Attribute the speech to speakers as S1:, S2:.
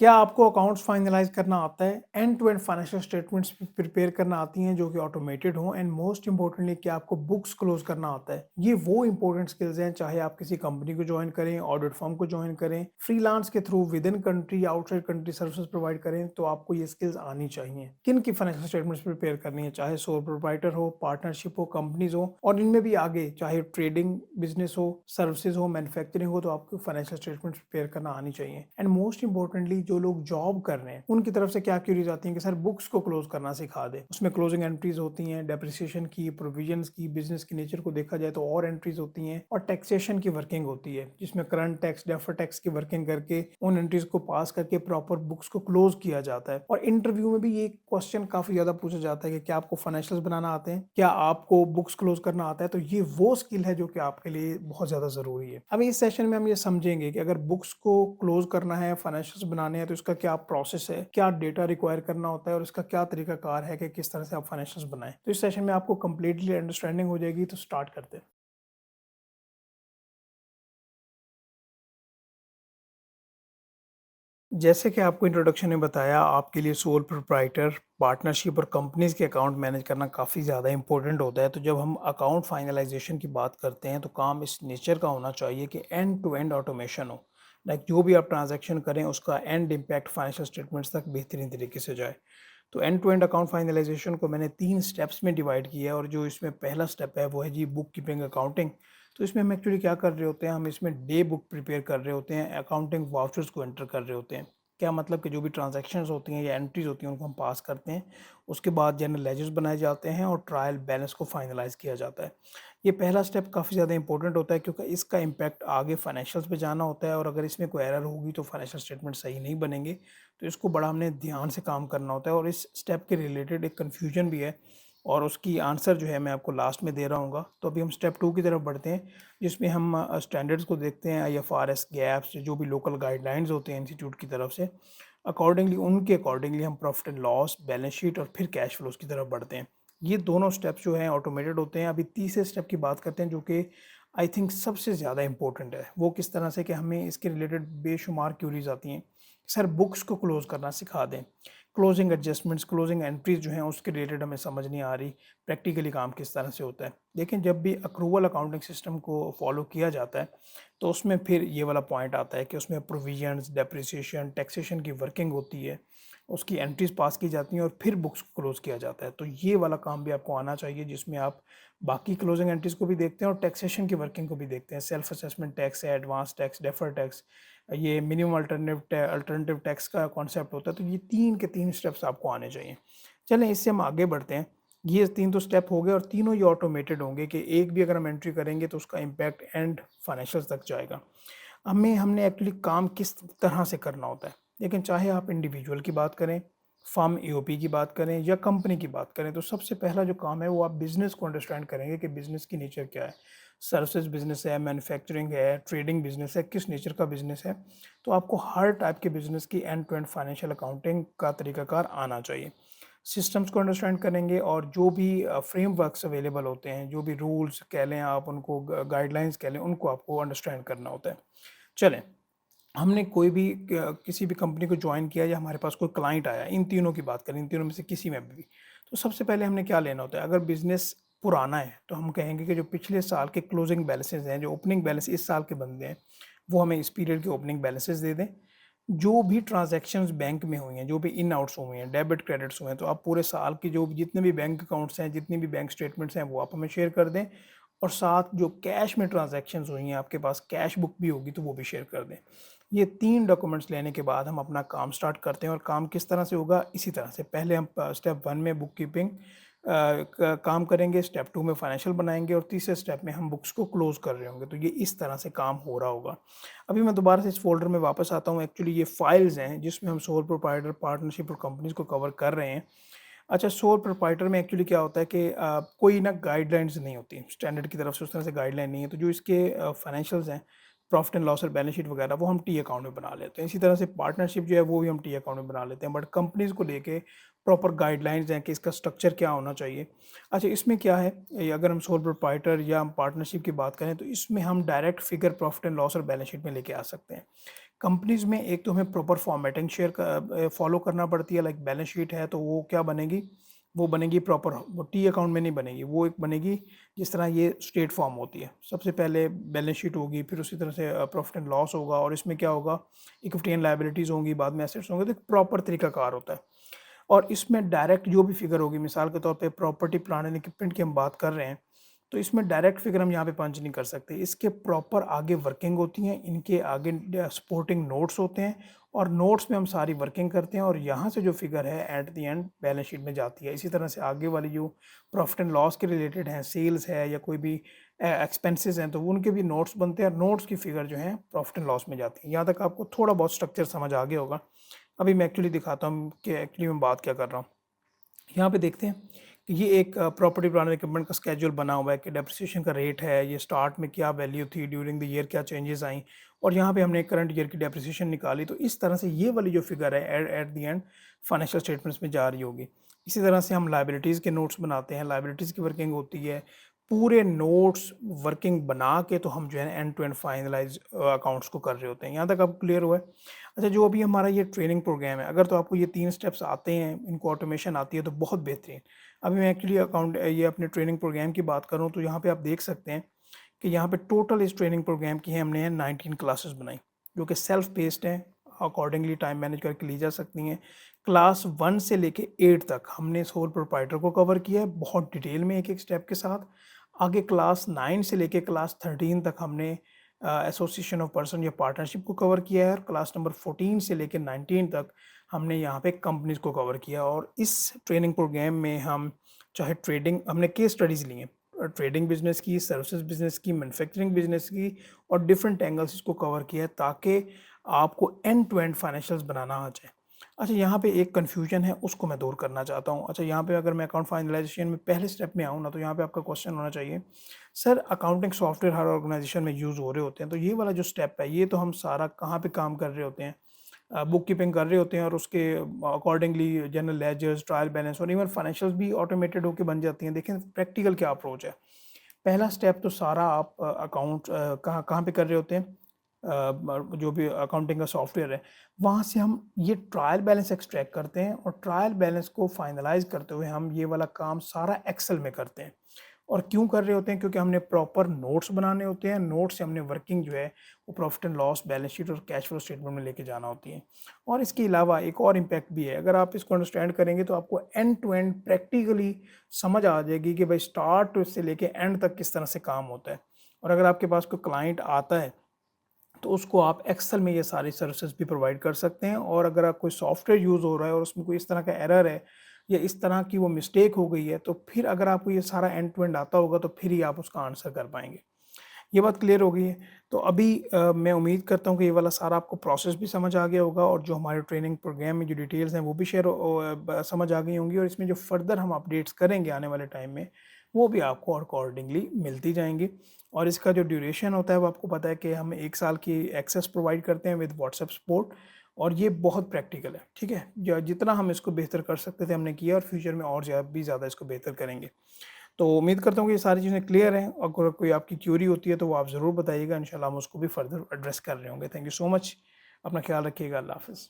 S1: क्या आपको accounts finalise करना आता है? End to end financial statements prepare करना आती हैं जो कि ऑटोमेटेड हों एंड मोस्ट इम्पोर्टेंटली क्या आपको बुक्स क्लोज़ करना आता है? ये वो इम्पोर्टेंट स्किल्स हैं चाहे आप किसी कंपनी को जॉइन करें, ऑडिट फर्म को जॉइन करें, फ्रीलांस के थ्रू विद इन कंट्री या आउटसाइड कंट्री सर्विसेज प्रोवाइड करें, तो आपको ये स्किल्स आनी चाहिए। किन की फाइनेंशियल स्टेटमेंट्स प्रिपेयर करनी है, चाहे सोल प्रोप्राइटर हो, पार्टनरशिप हो, कंपनीज़ हो और इनमें भी आगे चाहे ट्रेडिंग बिज़नेस हो, सर्विसेज हो, मैन्युफैक्चरिंग हो, तो आपको फाइनेंशियल स्टेटमेंट्स प्रिपेयर करना आनी चाहिए। एंड मोस्ट इम्पोर्टेंटली जो लोग जॉब कर रहे हैं उनकी तरफ से क्या क्यूरीज आती हैं कि सर बुक्स को क्लोज करना सिखा दे। उसमें क्लोजिंग एंट्रीज होती हैं, डेप्रिसिएशन की, प्रोविजंस की, बिजनेस की नेचर को देखा जाए तो और एंट्रीज होती हैं और टैक्सेशन की वर्किंग होती है जिसमें करंट टैक्स, डेफर टैक्स की वर्किंग करके उन एंट्रीज को पास करके प्रॉपर बुक्स को क्लोज किया जाता है। और इंटरव्यू में भी ये क्वेश्चन काफी ज्यादा पूछा जाता है कि क्या आपको फाइनेंशियल्स बनाना आते हैं, क्या आपको बुक्स क्लोज करना आता है। तो ये वो स्किल है जो कि आपके लिए बहुत ज्यादा जरूरी है। अभी इस सेशन में हम ये समझेंगे कि अगर बुक्स को क्लोज करना है, फाइनेंशियल्स बनाने हैं, तो इसका क्या प्रोसेस है, क्या डेटा रिक्वायर करना होता है और इसका क्या तरीकाकार है कि किस तरह से आप फाइनेंशियल्स बनाएं। तो इस सेशन में आपको कंप्लीटली अंडरस्टैंडिंग हो जाएगी। तो स्टार्ट करते हैं। जैसे कि आपको इंट्रोडक्शन में बताया, आपके लिए सोल प्रोप्राइटर, पार्टनरशिप और कंपनीज के अकाउंट मैनेज करना काफ़ी ज़्यादा इंपॉर्टेंट होता है। तो जब हम अकाउंट फाइनलाइजेशन की बात करते हैं तो काम इस नेचर का होना चाहिए कि एंड टू एंड ऑटोमेशन हो। लाइक जो भी आप ट्रांजैक्शन करें उसका एंड इम्पैक्ट फाइनेंशियल स्टेटमेंट्स तक बेहतरीन तरीके से जाए। तो end to end account finalisation को मैंने 3 स्टेप्स में डिवाइड किया है और जो इसमें पहला स्टेप है वो है जी बुक कीपिंग अकाउंटिंग। तो इसमें हम एक्चुअली क्या कर रहे होते हैं, हम इसमें डे बुक प्रिपेयर कर रहे होते हैं, अकाउंटिंग वाउचर्स को एंटर कर रहे होते हैं। क्या मतलब कि जो भी ट्रांजैक्शंस होती हैं या एंट्रीज होती हैं उनको हम पास करते हैं। उसके बाद जनरल लेजर्स बनाए जाते हैं और ट्रायल बैलेंस को फाइनलाइज किया जाता है। ये पहला स्टेप काफ़ी ज़्यादा इंपॉर्टेंट होता है क्योंकि इसका इम्पैक्ट आगे फाइनेंशियल्स पे जाना होता है और अगर इसमें कोई एरर होगी तो फाइनेंशियल स्टेटमेंट सही नहीं बनेंगे। तो इसको बड़ा हमने ध्यान से काम करना होता है और इस स्टेप के रिलेटेड एक कन्फ्यूजन भी है और उसकी आंसर जो है मैं आपको लास्ट में दे रहा हूँ। तो अभी हम स्टेप 2 की तरफ बढ़ते हैं जिसमें हम स्टैंडर्ड्स को देखते हैं, IFRS, गैप्स, जो भी लोकल गाइडलाइंस होते हैं इंस्टीट्यूट की तरफ से। अकॉर्डिंगली उनके अकॉर्डिंगली हम profit and loss, balance sheet और फिर कैश फ्लोज की तरफ बढ़ते हैं। ये दोनों स्टेप्स जो हैं ऑटोमेटेड होते हैं। अभी तीसरे स्टेप की बात करते हैं जो कि आई थिंक सबसे ज़्यादा इंपॉर्टेंट है। वो किस तरह से कि हमें इसके रिलेटेड बेशुमार क्यूरीज आती हैं। सर बुक्स को क्लोज करना सिखा दें, क्लोजिंग एडजस्टमेंट्स, क्लोजिंग एंट्रीज जो हैं उसके रिलेटेड हमें समझ नहीं आ रही, प्रैक्टिकली काम किस तरह से होता है। लेकिन जब भी अक्रूवल अकाउंटिंग सिस्टम को फॉलो किया जाता है तो उसमें फिर ये वाला पॉइंट आता है कि उसमें प्रोविजंस, डेप्रिसिएशन, टैक्सेशन की वर्किंग होती है, उसकी एंट्रीज पास की जाती हैं और फिर बुक्स को क्लोज किया जाता है। तो ये वाला काम भी आपको आना चाहिए जिसमें आप बाकी क्लोजिंग एंट्रीज को भी देखते हैं और टैक्सेशन की वर्किंग को भी देखते हैं। सेल्फ असेसमेंट टैक्स है, एडवांस टैक्स, डेफर टैक्स, ये मिनिमम अल्टरनेटिव टैक्स का कॉन्सेप्ट होता है। तो ये 3 के 3 स्टेप्स आपको आने चाहिए। चलें इससे हम आगे बढ़ते हैं। ये 3 तो स्टेप हो गए और तीनों ये ऑटोमेटेड होंगे कि एक भी अगर हम एंट्री करेंगे तो उसका इम्पैक्ट एंड फाइनेंशियल तक जाएगा। हमने एक्चुअली काम किस तरह से करना होता है। लेकिन चाहे आप इंडिविजुअल की बात करें, फर्म EOP की बात करें या कंपनी की बात करें, तो सबसे पहला जो काम है वो आप बिजनेस को अंडरस्टैंड करेंगे कि बिजनेस की नेचर क्या है। सर्विसेज बिजनेस है, मैन्युफैक्चरिंग है, ट्रेडिंग बिजनेस है, किस नेचर का बिजनेस है। तो आपको हर टाइप के बिजनेस की end to end financial accounting का तरीकाकार आना चाहिए। सिस्टम्स को अंडरस्टैंड करेंगे और जो भी फ्रेमवर्क्स अवेलेबल होते हैं, जो भी रूल्स कह लें आप उनको, गाइडलाइंस कह लें, उनको आपको अंडरस्टैंड करना होता है। चलें, हमने कोई भी किसी भी कंपनी को ज्वाइन किया या हमारे पास कोई क्लाइंट आया, इन तीनों की बात करें, इन तीनों में से किसी में भी, तो सबसे पहले हमने क्या लेना होता है। अगर बिजनेस पुराना है तो हम कहेंगे कि जो पिछले साल के क्लोजिंग बैलेंसेज हैं, जो ओपनिंग बैलेंस इस साल के बनते हैं, वो हमें इस पीरियड के ओपनिंग बैलेंसेज दे दें। जो भी ट्रांजैक्शंस बैंक में हुई हैं, जो भी इन आउट्स हुए हैं, डेबिट क्रेडिट्स हुए हैं, तो आप पूरे साल की जो जितने भी बैंक अकाउंट्स हैं, जितनी भी बैंक स्टेटमेंट्स हैं, वो आप हमें शेयर कर दें। और साथ जो कैश में ट्रांजैक्शंस हुई हैं, आपके पास कैश बुक भी होगी तो वो भी शेयर कर दें। ये 3 डॉक्यूमेंट्स लेने के बाद हम अपना काम स्टार्ट करते हैं और काम किस तरह से होगा, इसी तरह से पहले हम स्टेप 1 में बुक कीपिंग काम करेंगे, स्टेप 2 में फाइनेंशियल बनाएंगे और तीसरे स्टेप में हम बुक्स को क्लोज कर रहे होंगे। तो ये इस तरह से काम हो रहा होगा। अभी मैं दोबारा से इस फोल्डर में वापस आता हूँ। एक्चुअली ये फाइल्स हैं जिसमें हम सोल प्रोप्राइटर, पार्टनरशिप और कंपनीज को कवर कर रहे हैं। अच्छा, सोल प्रोप्राइटर में एक्चुअली क्या होता है कि कोई ना गाइडलाइंस नहीं होती स्टैंडर्ड की तरफ से, उस तरह से गाइडलाइन नहीं है। तो जो इसके फाइनेंशियल्स हैं, प्रॉफिट एंड लॉस और बैलेंस शीट वगैरह, वो हम टी अकाउंट में बना लेते हैं। इसी तरह से पार्टनरशिप जो है वो भी हम टी अकाउंट में बना लेते हैं। बट कंपनीज को लेके प्रॉपर गाइडलाइंस हैं कि इसका स्ट्रक्चर क्या होना चाहिए। अच्छा, इसमें क्या है, अगर हम सोल प्रोप्राइटर या हम पार्टनरशिप की बात करें तो इसमें हम direct figure profit and loss और बैलेंस शीट में लेके आ सकते हैं। कंपनीज़ में एक तो हमें प्रॉपर फॉर्मेटिंग फॉलो करना पड़ती है, लाइक बैलेंस शीट है तो वो क्या बनेगी, वो बनेगी प्रॉपर, वो टी अकाउंट में नहीं बनेगी, वो एक बनेगी जिस तरह ये स्टेट फॉर्म होती है। सबसे पहले बैलेंस शीट होगी, फिर उसी तरह से प्रॉफिट एंड लॉस होगा, और इसमें क्या होगा, इक्विटी एंड लायबिलिटीज़ होंगी, बाद में एसेट्स होंगे, तो एक प्रॉपर तरीकाकार होता है। और इसमें डायरेक्ट जो भी फिगर होगी, मिसाल के तौर पे प्रॉपर्टी प्लांट एंड इक्विपमेंट की हम बात कर रहे हैं, तो इसमें डायरेक्ट फिगर हम यहाँ पे पंच नहीं कर सकते। इसके प्रॉपर आगे वर्किंग होती हैं, इनके आगे सपोर्टिंग नोट्स होते हैं, और नोट्स में हम सारी वर्किंग करते हैं, और यहाँ से जो फिगर है at the end balance sheet में जाती है। इसी तरह से आगे वाली जो प्रॉफिट एंड लॉस के रिलेटेड हैं, सेल्स है या कोई भी एक्सपेंसेस हैं, तो उनके भी नोट्स बनते हैं, और नोट्स की फिगर जो है प्रॉफिट एंड लॉस में जाती है। यहाँ तक आपको थोड़ा बहुत स्ट्रक्चर समझ आ गया होगा। अभी मैं एक्चुअली दिखाता हूँ कि एक्चुअली मैं बात क्या कर रहा हूँ। यहाँ पे देखते हैं कि ये एक प्रॉपर्टी प्लांट इक्विपमेंट का स्केड्यूल बना हुआ है कि डेप्रिसिएशन का रेट है, ये स्टार्ट में क्या वैल्यू थी, ड्यूरिंग द ईयर क्या चेंजेस आई, और यहाँ पे हमने करंट ईयर की डेप्रिसिएशन निकाली। तो इस तरह से ये वाली जो फिगर है at the end financial statements में जा रही होगी। इसी तरह से हम लाइबिलिटीज़ के नोट्स बनाते हैं, लाइबिलिटीज़ की वर्किंग होती है, पूरे नोट्स वर्किंग बना के तो हम जो है end to end finalise accounts को कर रहे होते हैं। यहाँ तक आपको क्लियर हुआ है? अच्छा, जो अभी हमारा ये ट्रेनिंग प्रोग्राम है, अगर तो आपको ये 3 स्टेप्स आते हैं, इनको ऑटोमेशन आती है, तो बहुत बेहतरीन। अभी मैं एक्चुअली ये अपने ट्रेनिंग प्रोग्राम की बात करूँ, तो यहाँ पे आप देख सकते हैं कि यहाँ पे टोटल इस ट्रेनिंग प्रोग्राम की हमने 19 क्लासेस बनाई, जो कि सेल्फ पेस्ड हैं, अकॉर्डिंगली टाइम मैनेज करके ली जा सकती हैं। क्लास 1 से लेके 8 तक हमने सोल प्रोप्राइटर को कवर किया है बहुत डिटेल में, एक-एक स्टेप के साथ। आगे क्लास 9 से लेके क्लास 13 तक हमने एसोसिएशन ऑफ पर्सन या पार्टनरशिप को कवर किया है, और क्लास नंबर 14 से लेके 19 तक हमने यहाँ पे कंपनीज़ को कवर किया। और इस ट्रेनिंग प्रोग्राम में हम चाहे ट्रेडिंग, हमने केस स्टडीज़ ली हैं, ट्रेडिंग बिजनेस की, सर्विसेज बिजनेस की, मैन्युफैक्चरिंग बिजनेस की, और डिफरेंट एंगल्स इसको कवर किया है, ताकि आपको एंड टू एंड फाइनेंशियल्स बनाना आ जाए। अच्छा, यहाँ पे एक कन्फ्यूजन है, उसको मैं दूर करना चाहता हूँ। अच्छा, यहाँ पे अगर मैं अकाउंट फाइनलाइजेशन में पहले स्टेप में आऊँ ना, तो यहाँ पे आपका क्वेश्चन होना चाहिए, सर अकाउंटिंग सॉफ्टवेयर हर ऑर्गेनाइजेशन में यूज़ हो रहे होते हैं, तो ये वाला जो स्टेप है, ये तो हम सारा कहाँ पे काम कर रहे होते हैं, बुक कीपिंग कर रहे होते हैं, और उसके accordingly general ledgers, trial balance, और इवन फाइनेंशियल्स भी ऑटोमेटेड होकर बन जाती हैं। देखें प्रैक्टिकल क्या अप्रोच है। पहला स्टेप तो सारा आप अकाउंट कहाँ कहाँ पे कर रहे होते हैं, जो भी अकाउंटिंग का सॉफ्टवेयर है, वहाँ से हम ये ट्रायल बैलेंस एक्सट्रैक्ट करते हैं, और ट्रायल बैलेंस को फाइनलाइज करते हुए हम ये वाला काम सारा एक्सेल में करते हैं। और क्यों कर रहे होते हैं? क्योंकि हमने प्रॉपर नोट्स बनाने होते हैं, नोट्स से हमने वर्किंग जो है वो profit and loss, balance sheet और कैश फ्लो स्टेटमेंट में लेके जाना होती है। और इसके अलावा एक और इम्पैक्ट भी है, अगर आप इसको अंडरस्टैंड करेंगे तो आपको एंड टू एंड प्रैक्टिकली समझ आ जाएगी कि भाई स्टार्ट से लेके एंड तक किस तरह से काम होता है। और अगर आपके पास कोई क्लाइंट आता है, तो उसको आप एक्सेल में ये सारी सर्विसेज भी प्रोवाइड कर सकते हैं। और अगर आप कोई सॉफ्टवेयर यूज़ हो रहा है और उसमें कोई इस तरह का एरर है, या इस तरह की वो मिस्टेक हो गई है, तो फिर अगर आपको ये सारा एंड टू एंड आता होगा, तो फिर ही आप उसका आंसर कर पाएंगे। ये बात क्लियर हो गई है। तो अभी मैं उम्मीद करता हूँ कि ये वाला सारा आपको प्रोसेस भी समझ आ गया होगा, और जो हमारे ट्रेनिंग प्रोग्राम में जो डिटेल्स हैं वो भी समझ आ गई होंगी, और इसमें जो फर्दर हम अपडेट्स करेंगे आने वाले टाइम में, वो भी आपको अकॉर्डिंगली मिलती जाएंगी। और इसका जो ड्यूरेशन होता है वो आपको पता है कि हम 1 साल की एक्सेस प्रोवाइड करते हैं विद व्हाट्सएप सपोर्ट, और ये बहुत प्रैक्टिकल है, ठीक है? जितना हम इसको बेहतर कर सकते थे हमने किया, और फ्यूचर में और ज़्यादा इसको बेहतर करेंगे। तो उम्मीद करता हूँ कि ये सारी चीज़ें क्लियर हैं। अगर कोई आपकी क्यूरी होती है तो वो आप ज़रूर बताइएगा, इंशाल्लाह हम उसको भी फर्दर एड्रेस कर रहे होंगे। Thank you so much. अपना ख्याल रखिएगा। अल्लाह हाफ़िज़।